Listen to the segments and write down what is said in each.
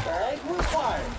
Bag required.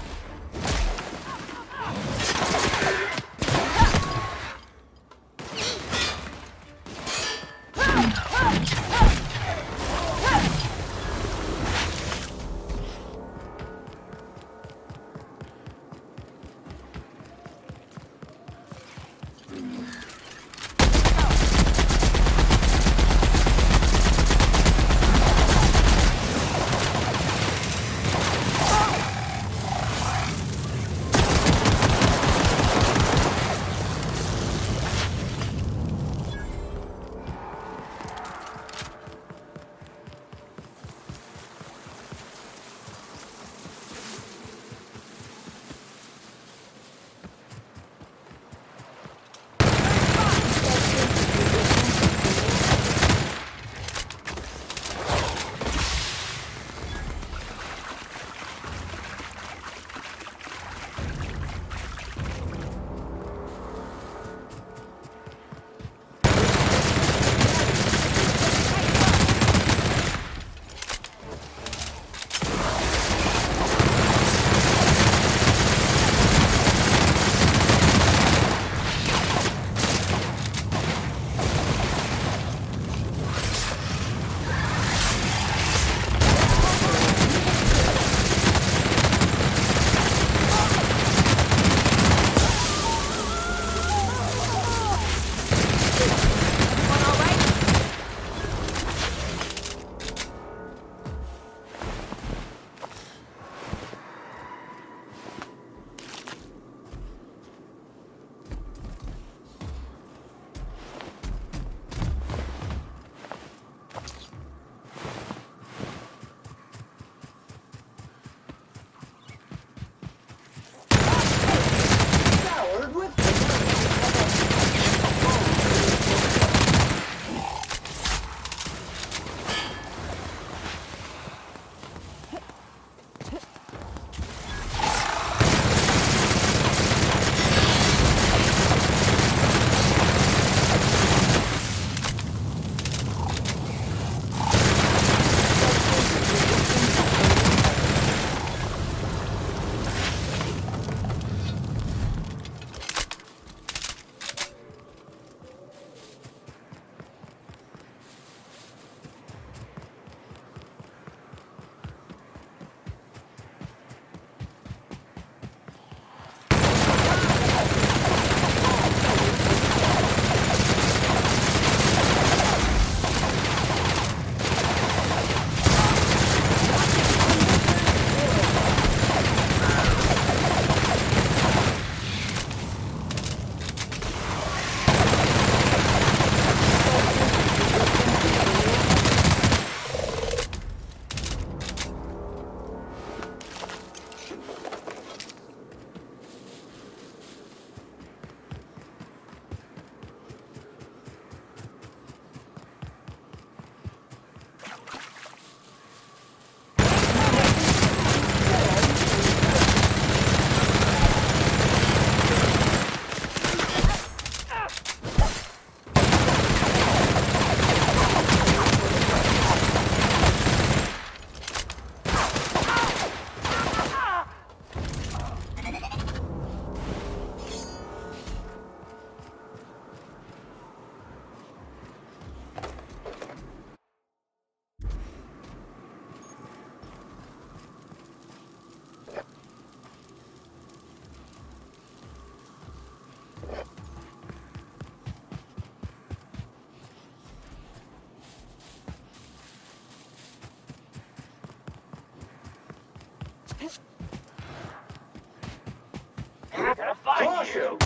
Gonna find you!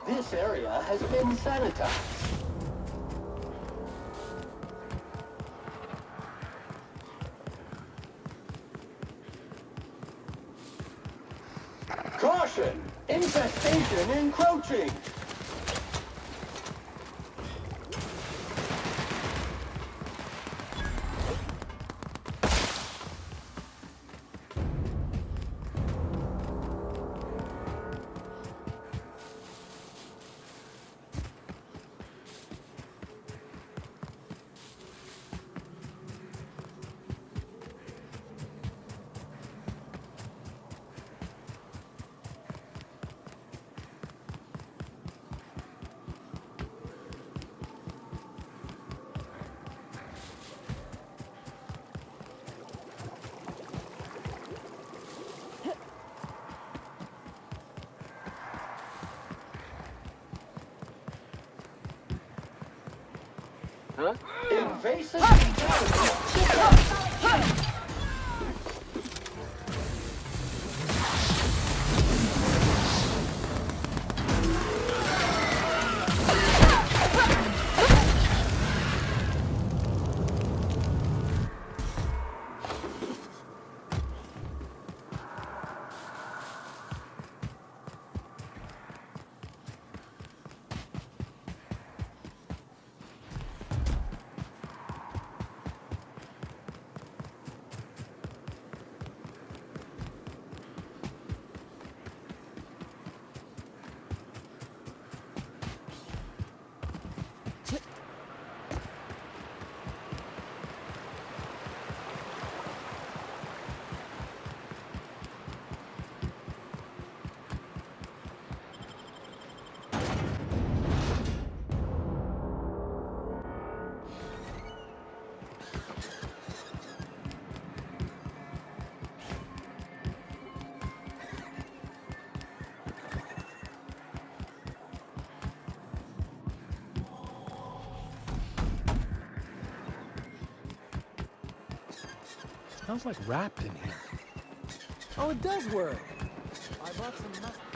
This area has been sanitized. Caution! Infestation encroaching! Huh? Invasive Smells like wrapped in here. Oh, it does work. I bought some mustard.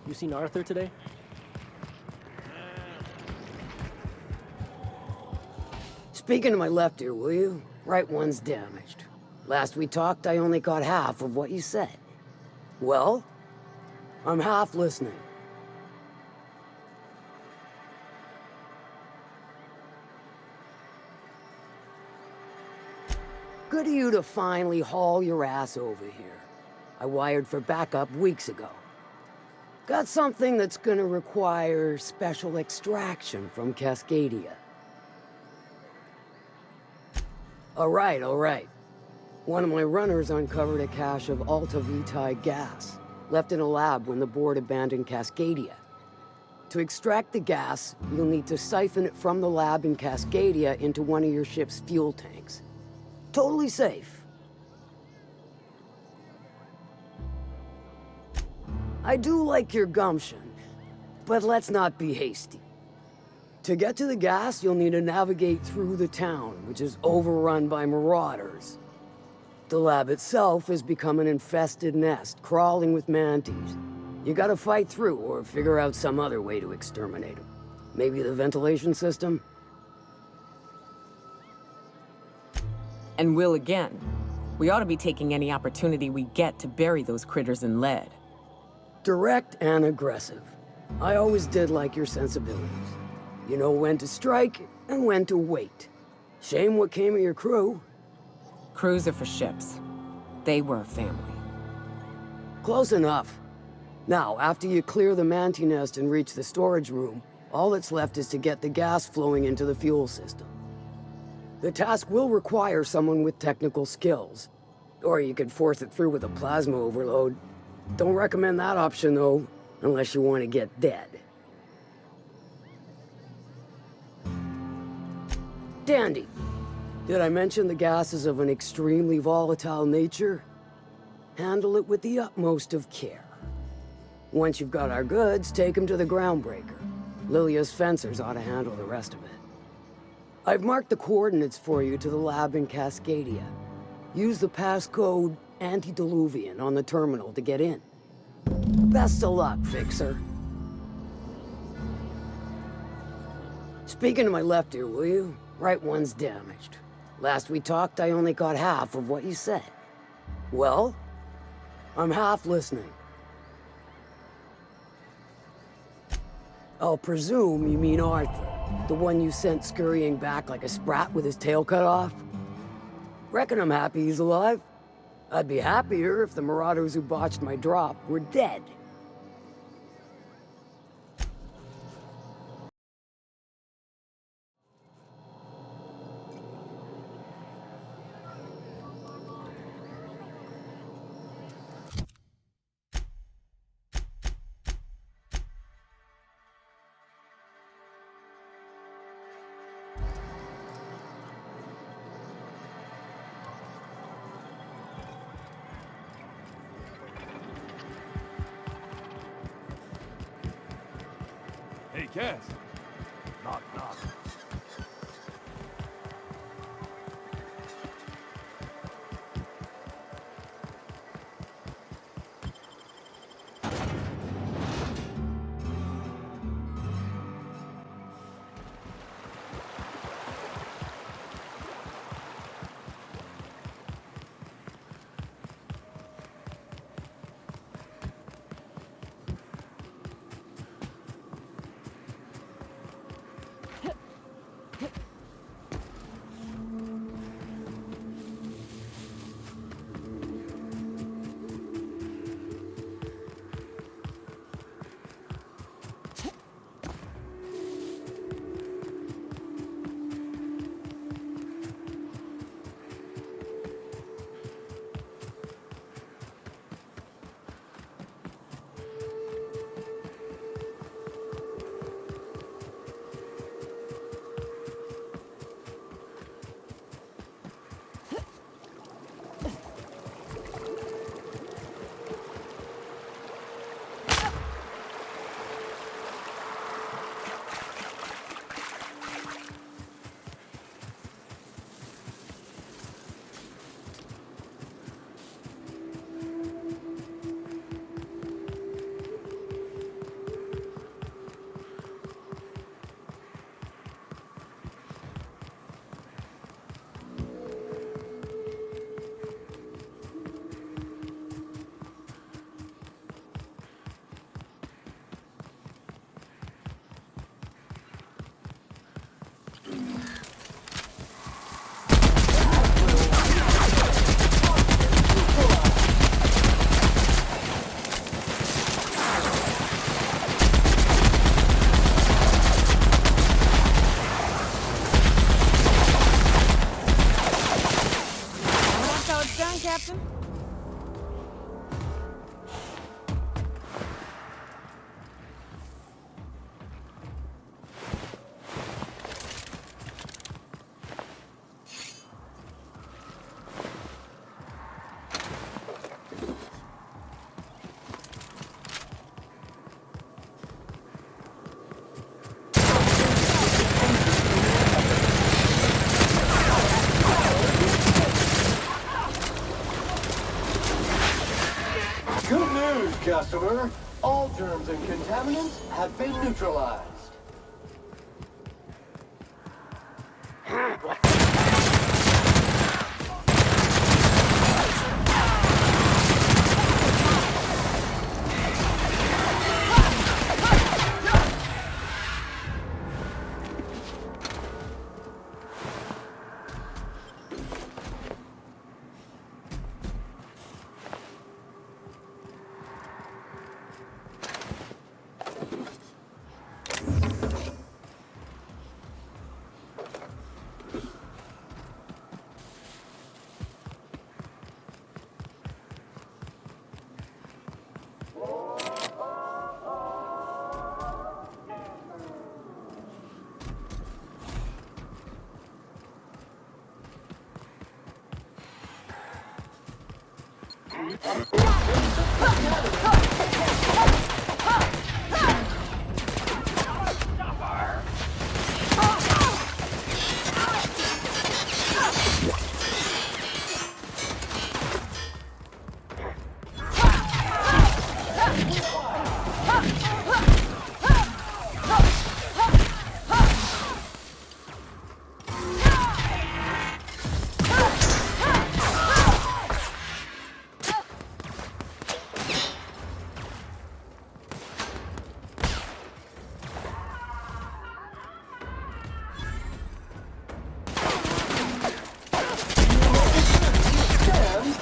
You seen Arthur today? Speaking to my left ear, will you? Right one's damaged. Last we talked, I only caught half of what you said. Well, I'm half listening. Good of you to finally haul your ass over here. I wired for backup weeks ago. Got something that's gonna require special extraction from Cascadia. All right. One of my runners uncovered a cache of Alta Vitae gas, left in a lab when the board abandoned Cascadia. To extract the gas, you'll need to siphon it from the lab in Cascadia into one of your ship's fuel tanks. Totally safe. I do like your gumption, but let's not be hasty. To get to the gas, you'll need to navigate through the town, which is overrun by marauders. The lab itself has become an infested nest, crawling with mantis. You gotta fight through or figure out some other way to exterminate them. Maybe the ventilation system? And will again. We ought to be taking any opportunity we get to bury those critters in lead. Direct and aggressive. I always did like your sensibilities. You know when to strike and when to wait. Shame what came of your crew. Crews are for ships. They were family. Close enough. Now, after you clear the manti nest and reach the storage room, all that's left is to get the gas flowing into the fuel system. The task will require someone with technical skills. Or you could force it through with a plasma overload. Don't recommend that option, though, unless you want to get dead. Dandy. Did I mention the gas is of an extremely volatile nature? Handle it with the utmost of care. Once you've got our goods, take them to the groundbreaker. Lilia's fencers ought to handle the rest of it. I've marked the coordinates for you to the lab in Cascadia. Use the passcode Antediluvian on the terminal to get in. Best of luck, Fixer. Speaking to my left ear, will you? Right one's damaged. Last we talked, I only caught half of what you said. Well, I'm half listening. I'll presume you mean Arthur, the one you sent scurrying back like a sprat with his tail cut off? Reckon I'm happy he's alive. I'd be happier if the marauders who botched my drop were dead. Hey, Cass. Knock, knock. news, customer. All germs and contaminants have been neutralized.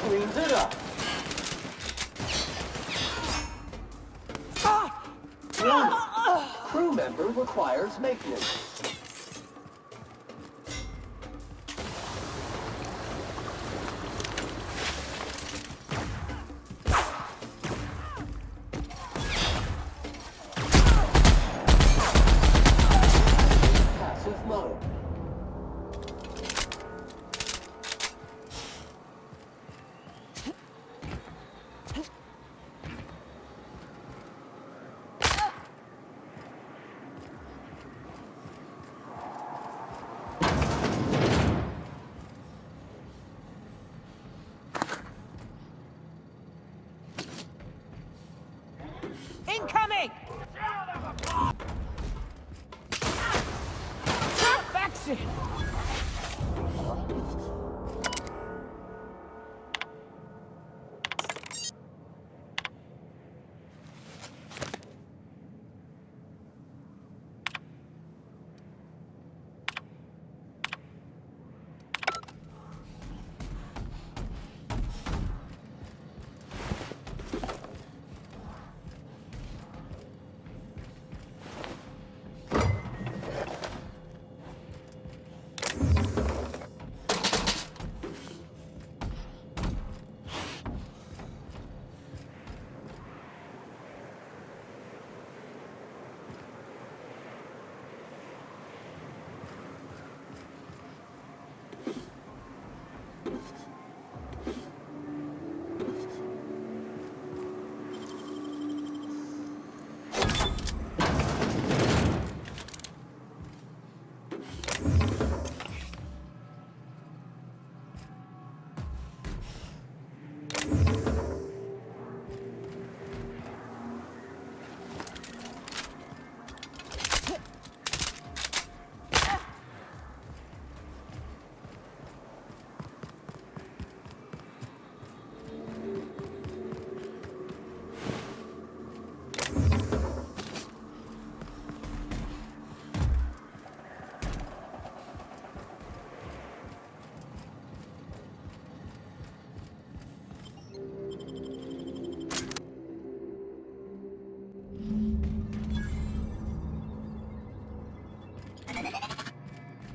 Cleans it up. Warning. Crew member requires maintenance. Passive mode. Incoming! Perfection!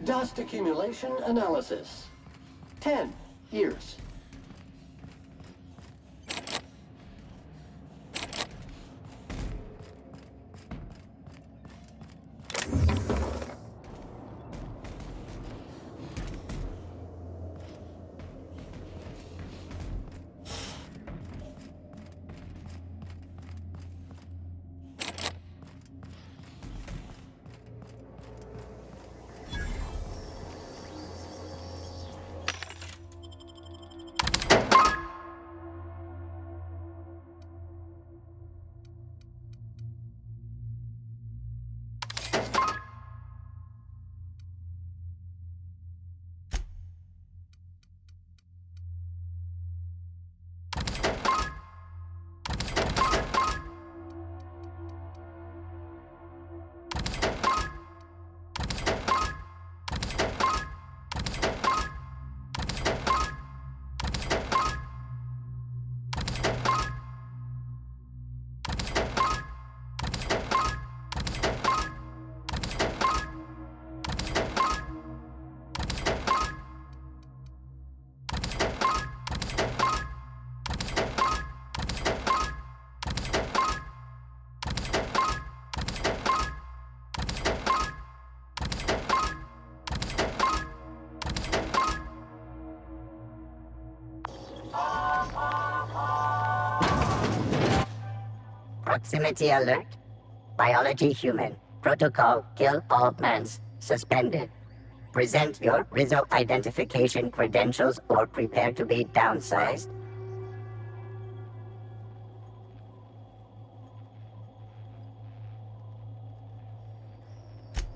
Dust accumulation analysis. 10 years. Proximity alert. Biology human. Protocol kill all mans. Suspended. Present your Rizzo identification credentials or prepare to be downsized.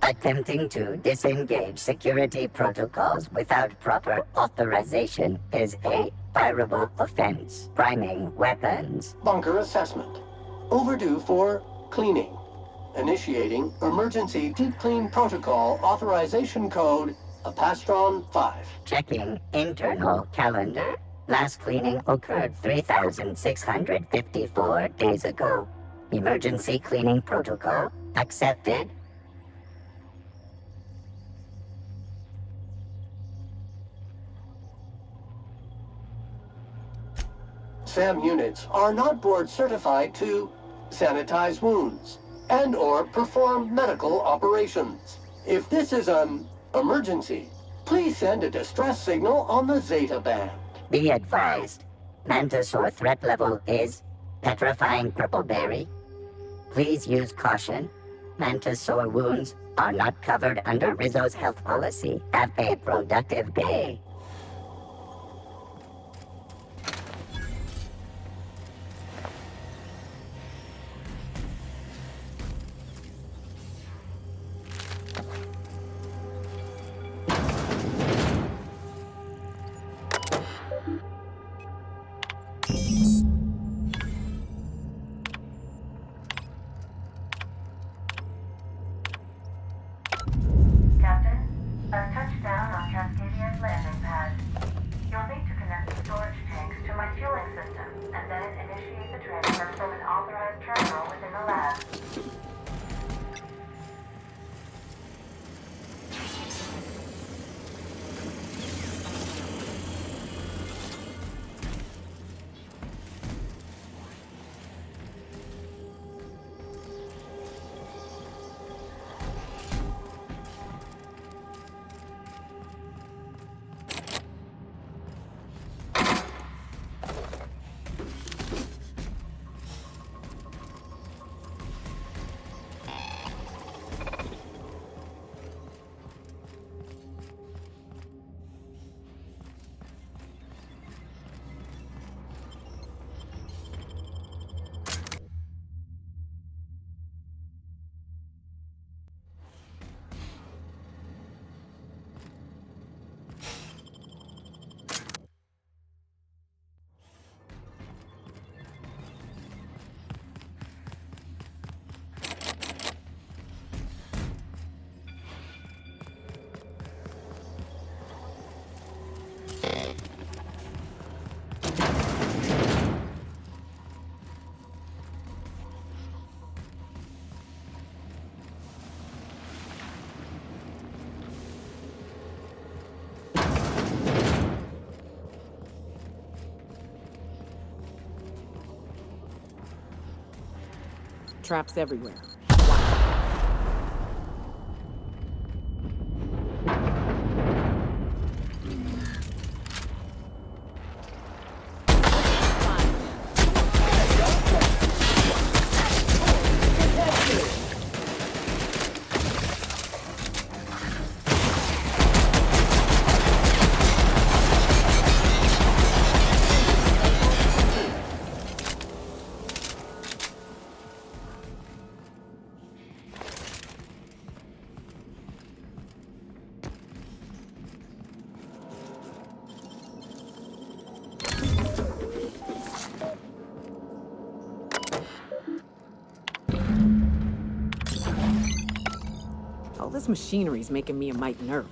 Attempting to disengage security protocols without proper authorization is a fireable offense. Priming weapons. Bunker assessment. Overdue for cleaning. Initiating emergency deep clean protocol authorization code Apastron 5. Checking internal calendar. Last cleaning occurred 3,654 days ago. Emergency cleaning protocol accepted. SAM units are not board certified to sanitize wounds and/or perform medical operations. If this is an emergency, please send a distress signal on the Zeta band. Be advised, Mantisaur threat level is petrifying purpleberry. Please use caution. Mantisaur wounds are not covered under Rizzo's health policy. Have a productive day. Captain, a touchdown on Cascadia's landing pad. You'll need to connect the storage tanks to my fueling system, and then initiate the transfer from an authorized terminal within the lab. Traps everywhere. All this machinery's making me a mite nervous.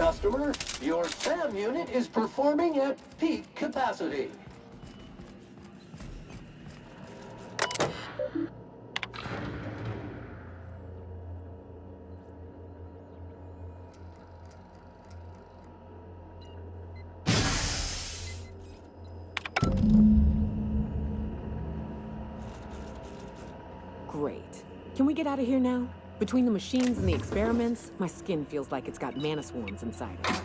customer. Your SAM unit is performing at peak capacity. Great. Can we get out of here now? Between the machines and the experiments, my skin feels like it's got mana swarms inside it.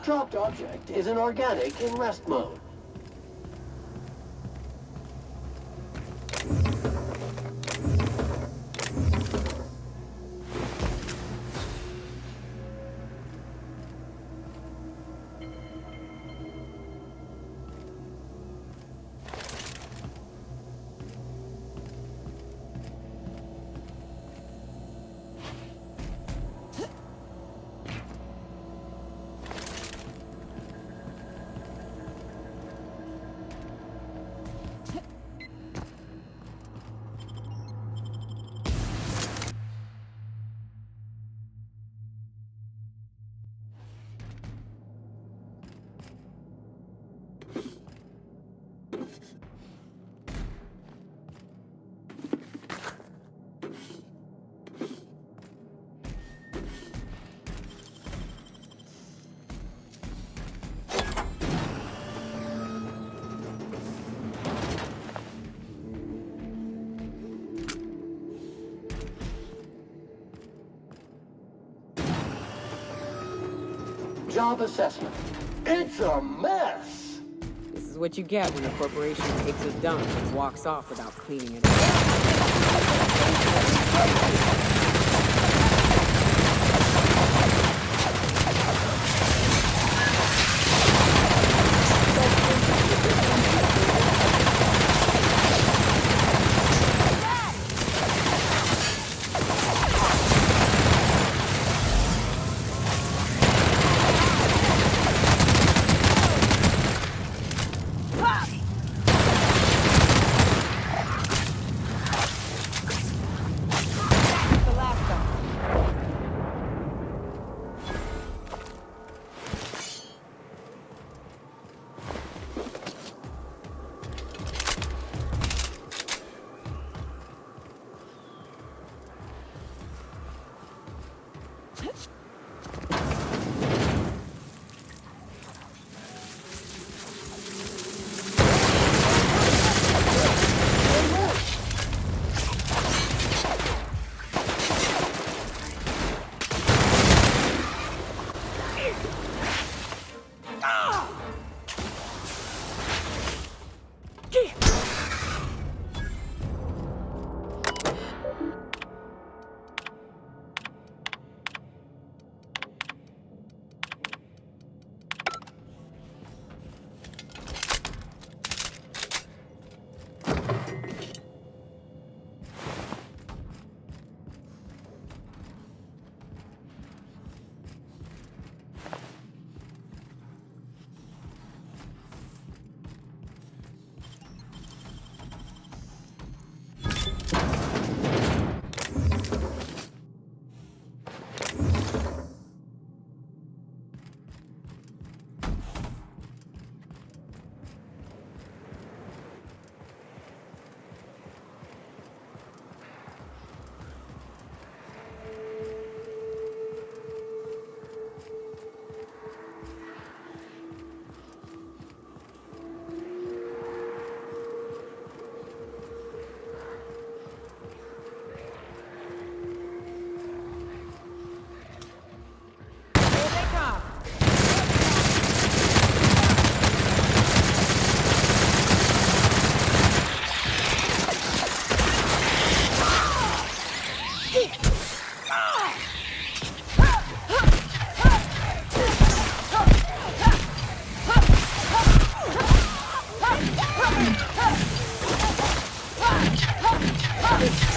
Dropped object is an organic in rest mode. Job assessment. It's a mess. This is what you get when a corporation takes a dump and walks off without cleaning it up. This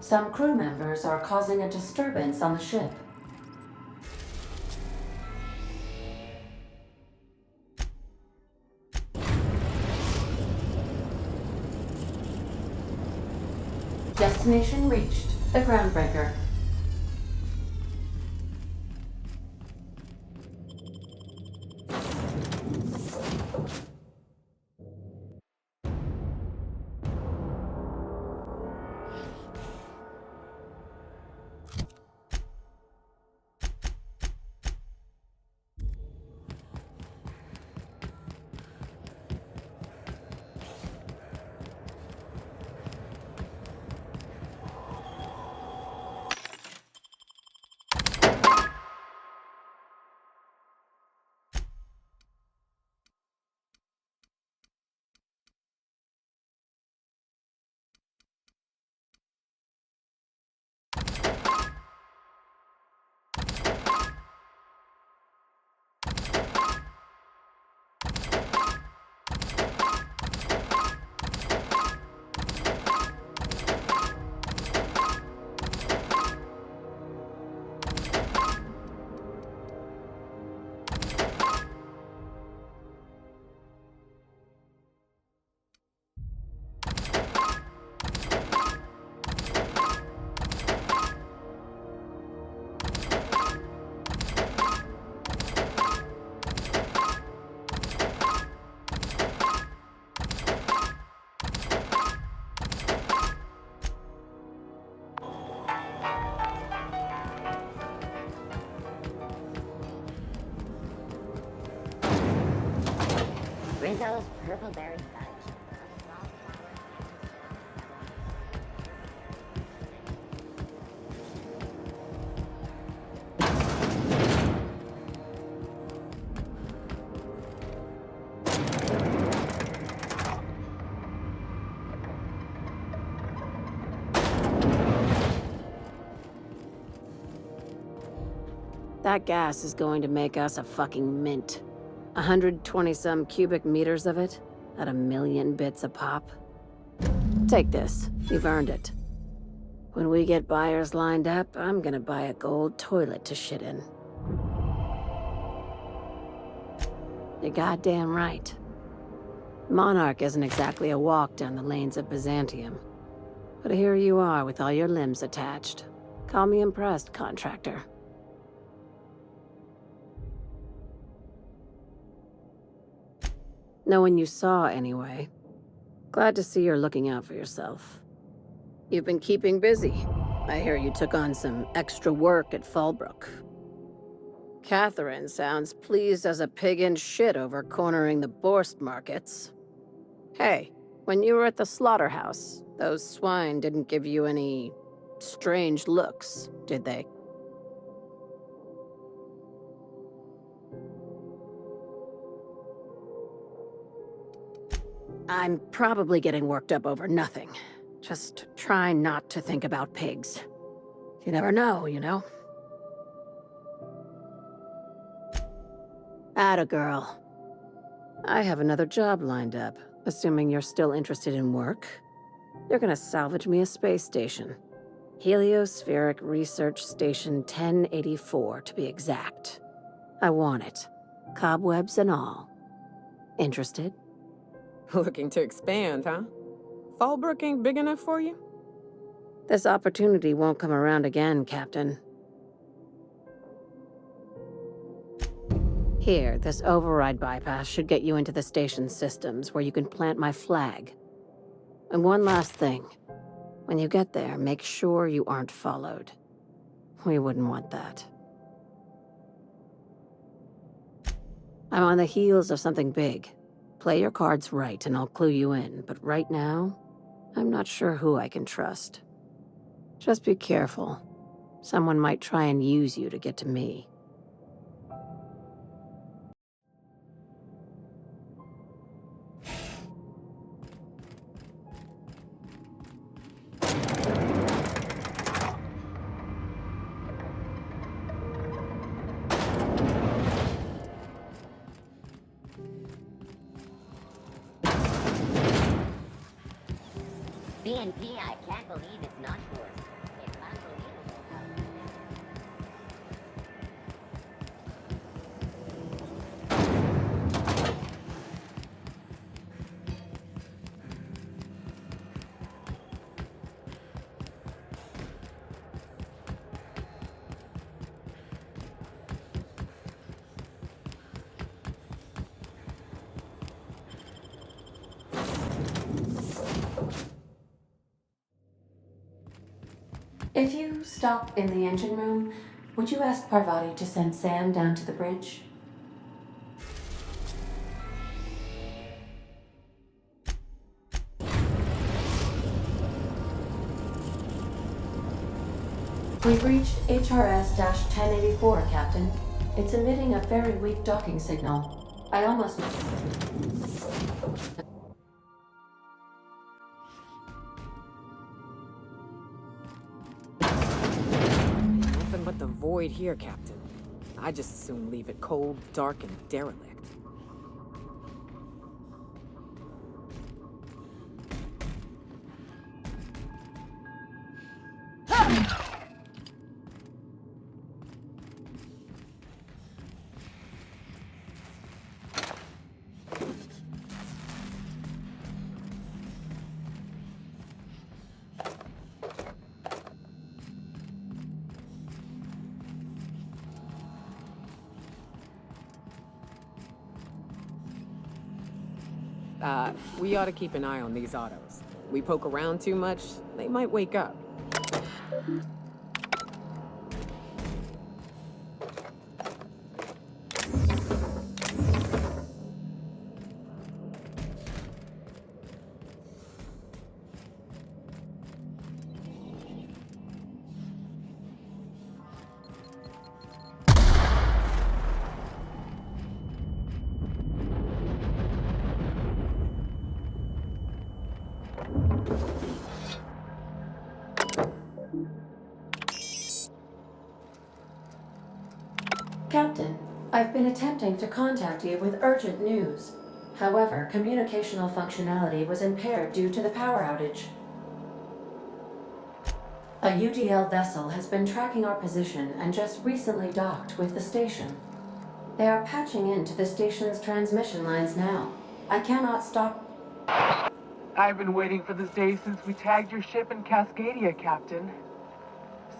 Some crew members are causing a disturbance on the ship. Destination reached. The groundbreaker. Rizzo's purple berry fudge. That gas is going to make us a fucking mint. 120-some cubic meters of it, at 1,000,000 bits a pop. Take this. You've earned it. When we get buyers lined up, I'm gonna buy a gold toilet to shit in. You're goddamn right. Monarch isn't exactly a walk down the lanes of Byzantium. But here you are with all your limbs attached. Call me impressed, contractor. No one you saw, anyway. Glad to see you're looking out for yourself. You've been keeping busy. I hear you took on some extra work at Fallbrook. Catherine sounds pleased as a pig in shit over cornering the Borst markets. Hey, when you were at the slaughterhouse, those swine didn't give you any strange looks, did they? I'm probably getting worked up over nothing. Just try not to think about pigs. You never know, you know? Atta girl. I have another job lined up, assuming you're still interested in work. You're gonna salvage me a space station. Heliospheric Research Station 1084, to be exact. I want it. Cobwebs and all. Interested? Looking to expand, huh? Fallbrook ain't big enough for you? This opportunity won't come around again, Captain. Here, this override bypass should get you into the station's systems where you can plant my flag. And one last thing. When you get there, make sure you aren't followed. We wouldn't want that. I'm on the heels of something big. Play your cards right and I'll clue you in, but right now, I'm not sure who I can trust. Just be careful. Someone might try and use you to get to me. BNP, I can't believe it's not yours. It's unbelievable. If you stop in the engine room, would you ask Parvati to send Sam down to the bridge? We've reached HRS-1084, Captain. It's emitting a very weak docking signal. I almost... Nothing but the void here, Captain. I just as soon leave it cold, dark, and derelict. We ought to keep an eye on these autos. We poke around too much, they might wake up. Captain, I've been attempting to contact you with urgent news. However, communicational functionality was impaired due to the power outage. A UDL vessel has been tracking our position and just recently docked with the station. They are patching into the station's transmission lines now. I cannot stop... I've been waiting for this day since we tagged your ship in Cascadia, Captain.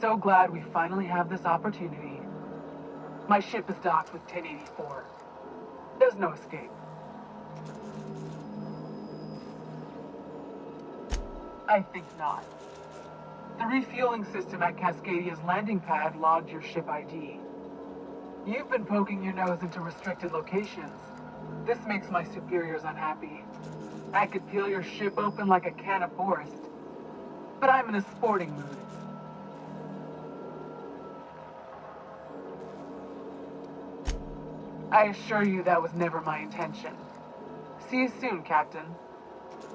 So glad we finally have this opportunity. My ship is docked with 1084. There's no escape. I think not. The refueling system at Cascadia's landing pad logged your ship ID. You've been poking your nose into restricted locations. This makes my superiors unhappy. I could peel your ship open like a can of forest. But I'm in a sporting mood. I assure you that was never my intention. See you soon, Captain.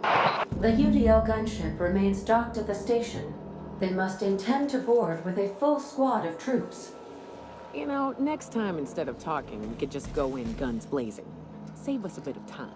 The UDL gunship remains docked at the station. They must intend to board with a full squad of troops. You know, next time instead of talking, we could just go in guns blazing. Save us a bit of time.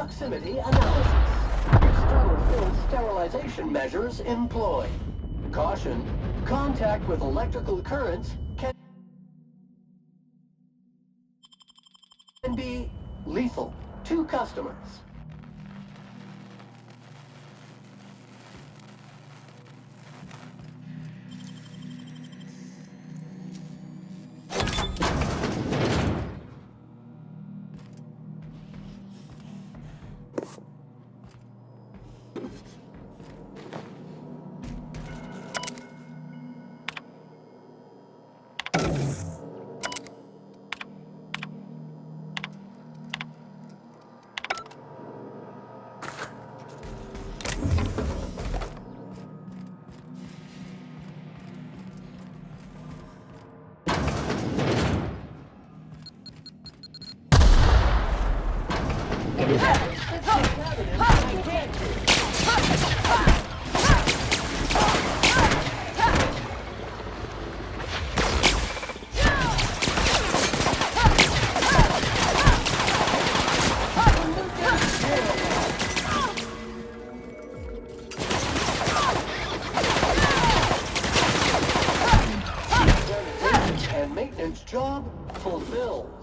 proximity analysis. External field sterilization measures employed. Caution, contact with electrical currents can be lethal to customers. And maintenance job fulfilled.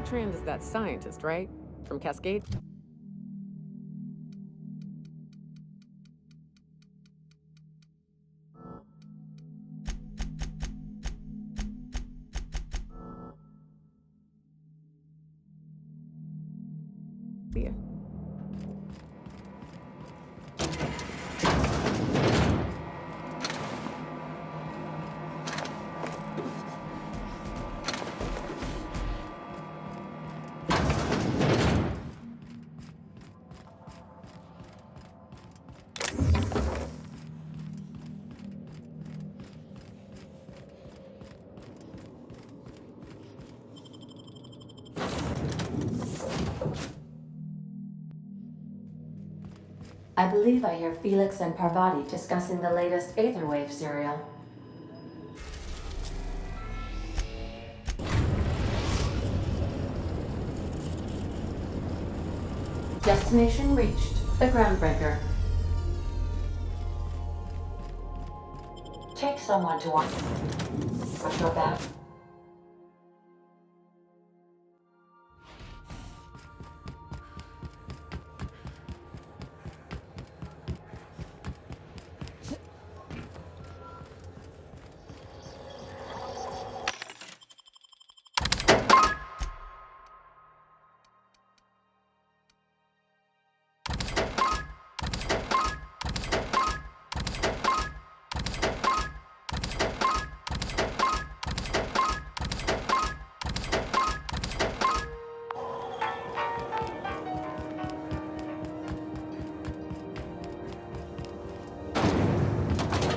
Trand is that scientist, right? From Cascade? Yeah. I believe I hear Felix and Parvati discussing the latest Aetherwave serial. Destination reached. The Groundbreaker. Take someone to watch your back.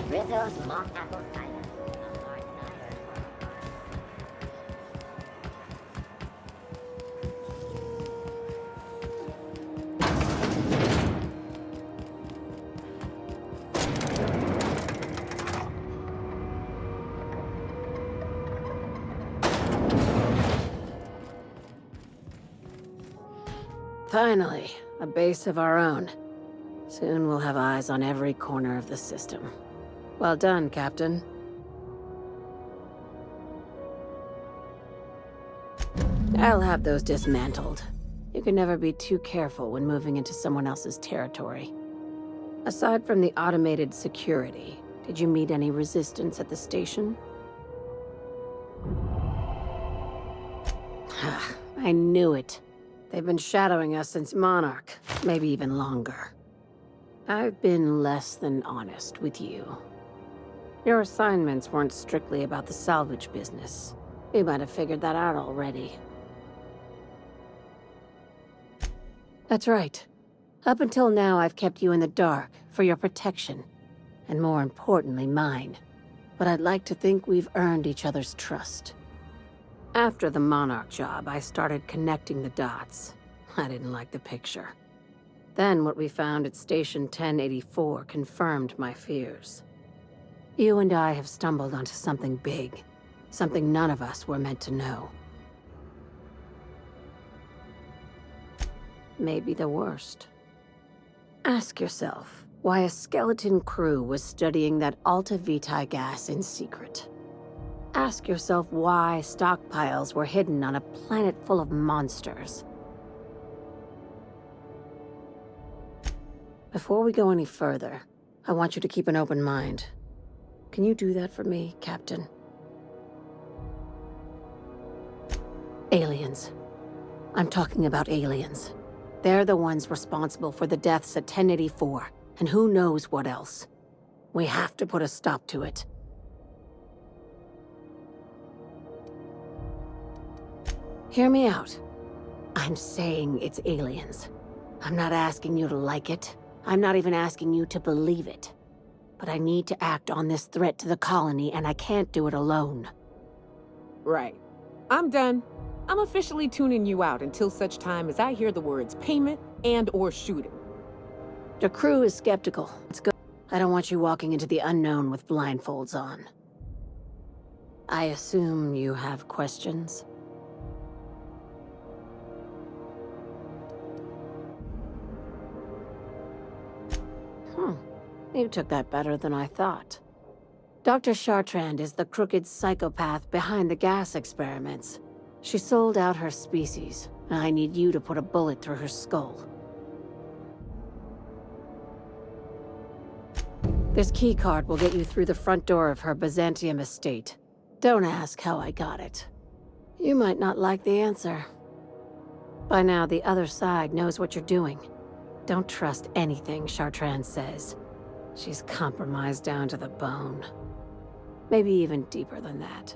Rizzo's mock apple cider. Finally, a base of our own. Soon we'll have eyes on every corner of the system. Well done, Captain. I'll have those dismantled. You can never be too careful when moving into someone else's territory. Aside from the automated security, did you meet any resistance at the station? I knew it. They've been shadowing us since Monarch, maybe even longer. I've been less than honest with you. Your assignments weren't strictly about the salvage business. You might have figured that out already. That's right. Up until now, I've kept you in the dark for your protection, and more importantly, mine. But I'd like to think we've earned each other's trust. After the Monarch job, I started connecting the dots. I didn't like the picture. Then what we found at Station 1084 confirmed my fears. You and I have stumbled onto something big, something none of us were meant to know. Maybe the worst. Ask yourself why a skeleton crew was studying that Alta Vitae gas in secret. Ask yourself why stockpiles were hidden on a planet full of monsters. Before we go any further, I want you to keep an open mind. Can you do that for me, Captain? Aliens. I'm talking about aliens. They're the ones responsible for the deaths at 1084, and who knows what else. We have to put a stop to it. Hear me out. I'm saying it's aliens. I'm not asking you to like it. I'm not even asking you to believe it. But I need to act on this threat to the colony, and I can't do it alone. Right. I'm done. I'm officially tuning you out until such time as I hear the words payment and/or shooting. Your crew is skeptical. Let's go. I don't want you walking into the unknown with blindfolds on. I assume you have questions? You took that better than I thought. Dr. Chartrand is the crooked psychopath behind the gas experiments. She sold out her species, and I need you to put a bullet through her skull. This keycard will get you through the front door of her Byzantium estate. Don't ask how I got it. You might not like the answer. By now, the other side knows what you're doing. Don't trust anything Chartrand says. She's compromised down to the bone. Maybe even deeper than that.